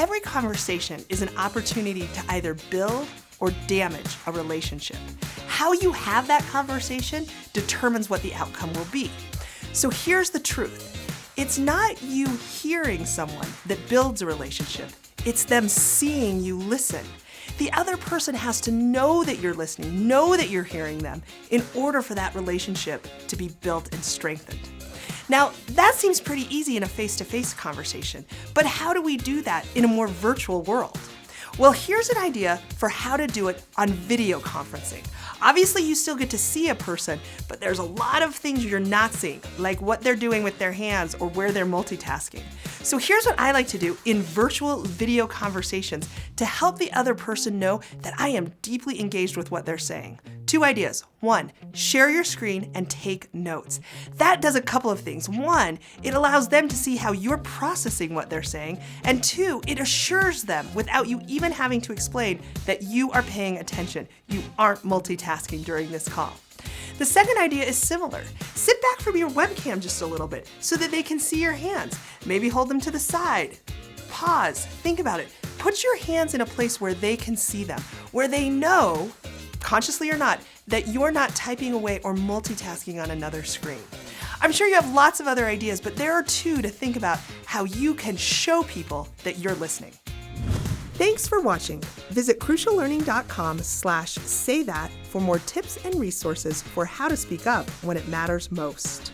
every conversation is an opportunity to either build or damage a relationship. How you have that conversation determines what the outcome will be. So here's the truth. It's not you hearing someone that builds a relationship. It's them seeing you listen. The other person has to know that you're listening, know that you're hearing them, in order for that relationship to be built and strengthened. Now, that seems pretty easy in a face-to-face conversation, but how do we do that in a more virtual world? Well, here's an idea for how to do it on video conferencing. Obviously, you still get to see a person, but there's a lot of things you're not seeing, like what they're doing with their hands or where they're multitasking. So here's what I like to do in virtual video conversations to help the other person know that I am deeply engaged with what they're saying. 2 ideas. 1, share your screen and take notes. That does a couple of things. 1, it allows them to see how you're processing what they're saying. And 2, it assures them, without you even having to explain, that you are paying attention. You aren't multitasking during this call. The second idea is similar. Sit back from your webcam just a little bit so that they can see your hands. Maybe hold them to the side. Pause. Think about it. Put your hands in a place where they can see them, where they know, consciously or not, that you're not typing away or multitasking on another screen. I'm sure you have lots of other ideas, but there are 2 to think about how you can show people that you're listening. Thanks for watching. Visit cruciallearning.com/saythat for more tips and resources for how to speak up when it matters most.